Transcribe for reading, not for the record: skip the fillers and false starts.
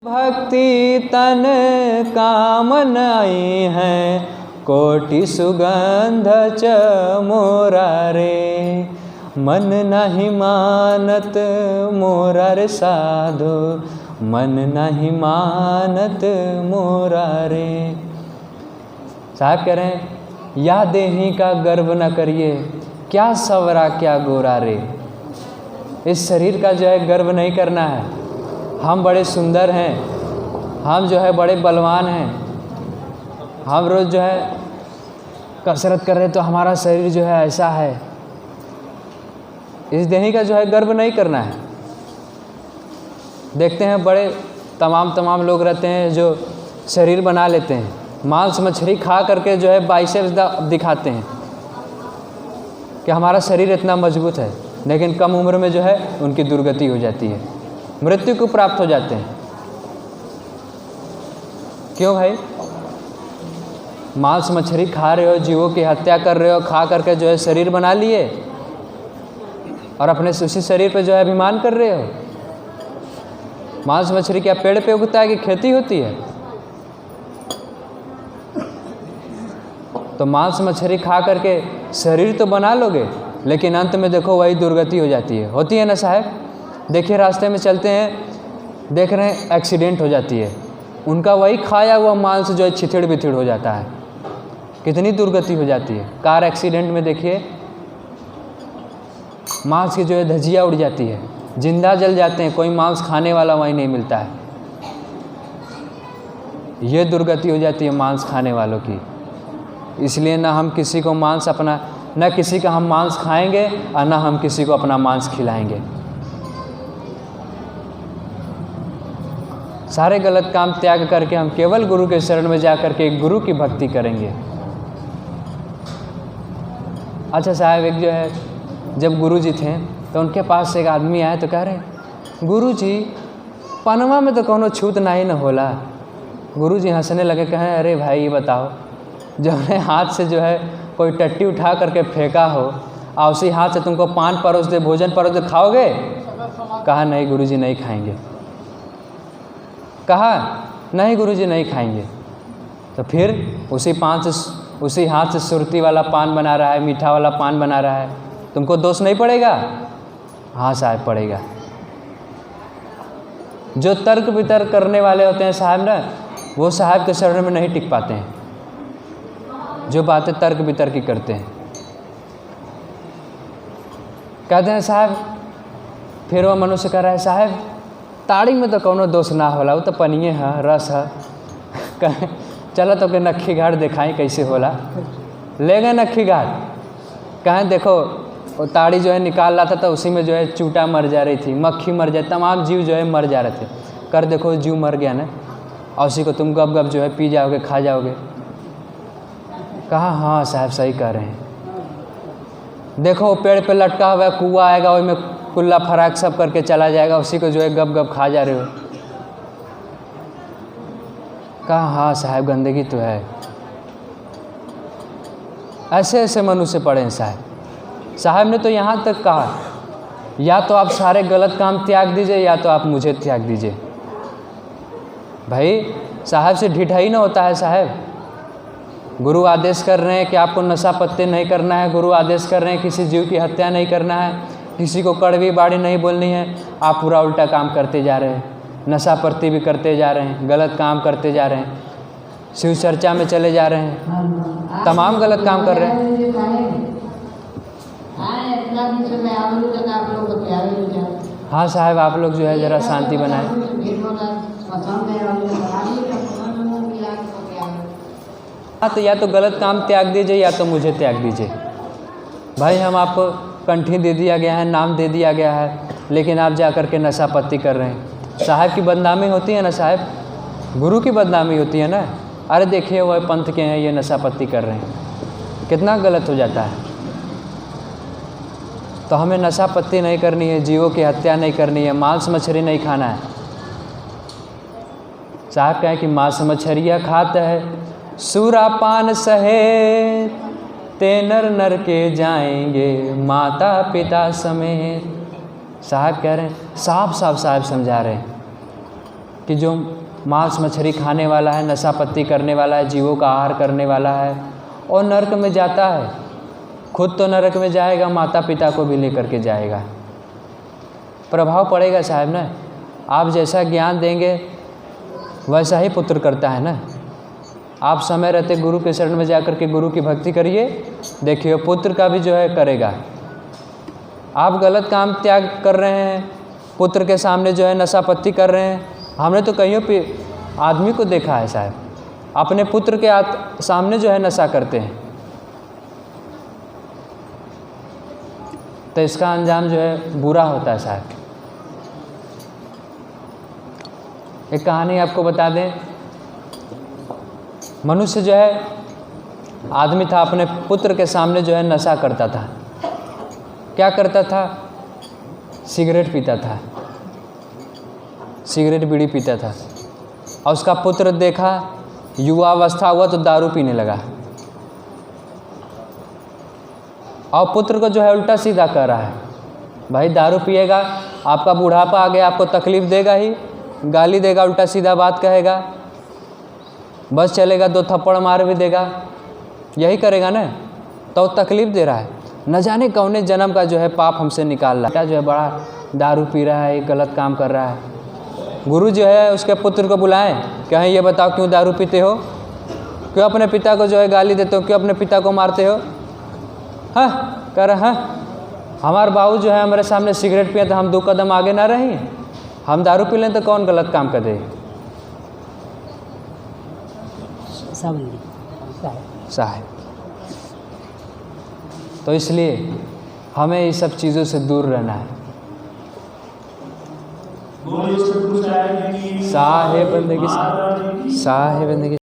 भक्ति तन कामनाई है, कोटि सुगंध मोरा रे। मन नहीं मानत मोरा रे साधो, मन नहीं मानत मोरा रे। साहब कह रहे हैं, या देही का गर्व न करिए, क्या सवरा क्या गोरा रे। इस शरीर का जो है गर्व नहीं करना है। हम बड़े सुंदर हैं, हम जो है बड़े बलवान हैं, हम रोज़ जो है कसरत कर रहे हैं तो हमारा शरीर जो है ऐसा है। इस देही का जो है गर्व नहीं करना है। देखते हैं बड़े तमाम लोग रहते हैं जो शरीर बना लेते हैं, मांस मछली खा करके जो है बाइसेप्स दिखाते हैं कि हमारा शरीर इतना मजबूत है, लेकिन कम उम्र में जो है उनकी दुर्गति हो जाती है, मृत्यु को प्राप्त हो जाते हैं। क्यों भाई? मांस मछली खा रहे हो, जीवों की हत्या कर रहे हो, खा करके जो है शरीर बना लिए और अपने उसी शरीर पे जो है अभिमान कर रहे हो। मांस मछली क्या पेड़ पे उगता है कि खेती होती है? तो मांस मछली खा करके शरीर तो बना लोगे, लेकिन अंत में देखो वही दुर्गति हो जाती है। होती है ना साहब? देखिए रास्ते में चलते हैं, देख रहे हैं एक्सीडेंट हो जाती है, उनका वही खाया हुआ मांस जो है छिथिड़ बिथिड़ हो जाता है। कितनी दुर्गति हो जाती है। कार एक्सीडेंट में देखिए मांस की जो है धजिया उड़ जाती है, जिंदा जल जाते हैं, कोई मांस खाने वाला वहीं नहीं मिलता है। ये दुर्गति हो जाती है मांस खाने वालों की। इसलिए ना हम किसी को मांस अपना, न किसी का हम मांस खाएंगे और ना हम किसी को अपना मांस खिलाएंगे। सारे गलत काम त्याग करके हम केवल गुरु के शरण में जा करके गुरु की भक्ति करेंगे। अच्छा साहब, एक जो है जब गुरु जी थे तो उनके पास एक आदमी आया तो कह रहे, गुरु जी पनवा में तो कोनो छूत नहीं न होला। गुरु जी हंसने लगे, कहें अरे भाई ये बताओ, जो अपने हाथ से जो है कोई टट्टी उठा करके फेंका हो और उसी हाथ से तुमको पान परोस दे, भोजन परोस दे, खाओगे? कहा नहीं गुरुजी नहीं खाएंगे। कहा नहीं गुरुजी नहीं खाएंगे। तो फिर उसी हाथ से सुरती वाला पान बना रहा है, मीठा वाला पान बना रहा है, तुमको दोष नहीं पड़ेगा? हाँ साहब पड़ेगा। जो तर्क वितर्क करने वाले होते हैं साहब ना, वो साहब के शरण में नहीं टिक पाते हैं। जो बातें तर्क वितर्क की करते हैं, कहते हैं साहब, फिर वो मनुष्य कह रहा है साहब ताड़ी में तो कोनो दोष ना होला, वो तो पनिए है, रस है। चलो तो के नक्खी घाट दिखाई कैसे होला। ले गए नक्खी घाट, कहें देखो वो ताड़ी जो है निकाल रहा था तो उसी में जो है चूटा मर जा रही थी, मक्खी मर जाए, तमाम जीव जो है मर जा रहे थे। कर देखो जीव मर गया ना, और उसी को तुम गप गप जो है पी जाओगे, खा जाओगे। कहा हाँ साहब सही कह रहे हैं। देखो पेड़ पे लटका हुआ कुआं आएगा, वही में कुल्ला फराक सब करके चला जाएगा, उसी को जो है गप गप खा जा रहे हो। कहा हाँ साहब गंदगी तो है। ऐसे ऐसे मनुष्य पड़े हैं साहब। साहब ने तो यहाँ तक कहा, या तो आप सारे गलत काम त्याग दीजिए या तो आप मुझे त्याग दीजिए। भाई साहब से ढिठाई ना होता है साहब। गुरु आदेश कर रहे हैं कि आपको नशा पत्ते नहीं करना है, गुरु आदेश कर रहे हैं किसी जीव की हत्या नहीं करना है, किसी को कड़वी बाड़ी नहीं बोलनी है, आप पूरा उल्टा काम करते जा रहे हैं, नशा पत्ती भी करते जा रहे हैं, गलत काम करते जा रहे हैं, शिव चर्चा में चले जा रहे हैं, तमाम गलत काम कर रहे हैं। हाँ साहब आप लोग जो है ज़रा शांति बनाएं। हाँ तो या तो गलत काम त्याग दीजिए या तो मुझे त्याग दीजिए। भाई हम आपको कंठी दे दिया गया है, नाम दे दिया गया है, लेकिन आप जा कर के नशा पत्ती कर रहे हैं। साहब की बदनामी होती है ना साहब, गुरु की बदनामी होती है ना। अरे देखिए वह पंथ के हैं, ये नशा पत्ती कर रहे हैं, कितना गलत हो जाता है। तो हमें नशा पत्ती नहीं करनी है, जीवों की हत्या नहीं करनी है, मांस मछली नहीं खाना है। साहब कहें कि मांस मछलियाँ खाता है, सूरा पान सहे ते नर नर के जाएंगे माता पिता समेत। साहब कह रहे हैं, साफ साफ साहब समझा रहे हैं कि जो मांस मछली खाने वाला है, नशा पत्ती करने वाला है, जीवों का आहार करने वाला है और नरक में जाता है। खुद तो नरक में जाएगा, माता पिता को भी लेकर के जाएगा। प्रभाव पड़ेगा साहब ना। आप जैसा ज्ञान देंगे वैसा ही पुत्र करता है ना। आप समय रहते गुरु के शरण में जाकर के गुरु की भक्ति करिए, देखिए पुत्र का भी जो है करेगा। आप गलत काम त्याग कर रहे हैं, पुत्र के सामने जो है नशा पत्ती कर रहे हैं। हमने तो कईयों पे आदमी को देखा है साहब, अपने पुत्र के सामने जो है नशा करते हैं, तो इसका अंजाम जो है बुरा होता है साहब। एक कहानी आपको बता दें। मनुष्य जो है आदमी था, अपने पुत्र के सामने जो है नशा करता था। क्या करता था? सिगरेट पीता था, सिगरेट बीड़ी पीता था। और उसका पुत्र देखा, युवावस्था हुआ तो दारू पीने लगा। और पुत्र को जो है उल्टा सीधा कह रहा है, भाई दारू पिएगा, आपका बुढ़ापा आ गया, आपको तकलीफ़ देगा ही, गाली देगा, उल्टा सीधा बात कहेगा, बस चलेगा, 2 थप्पड़ मार भी देगा, यही करेगा ना, तो तकलीफ़ दे रहा है। न जाने कौने जन्म का जो है पाप हमसे निकाल रहा है। जो है बड़ा दारू पी रहा है, गलत काम कर रहा है। गुरु जो है उसके पुत्र को बुलाएं, कहें ये बताओ क्यों दारू पीते हो, क्यों अपने पिता को जो है गाली देते हो, क्यों अपने पिता को मारते हो? हाँ कह रहा, हाँ हमारे बाबू जो है हमारे सामने सिगरेट पिए तो हम 2 कदम आगे ना रही, हम दारू पी लें तो कौन गलत काम कर दे? साहब। तो इसलिए हमें इस सब चीज़ों से दूर रहना है। साहेब बंदगी, साहेब बंदगी।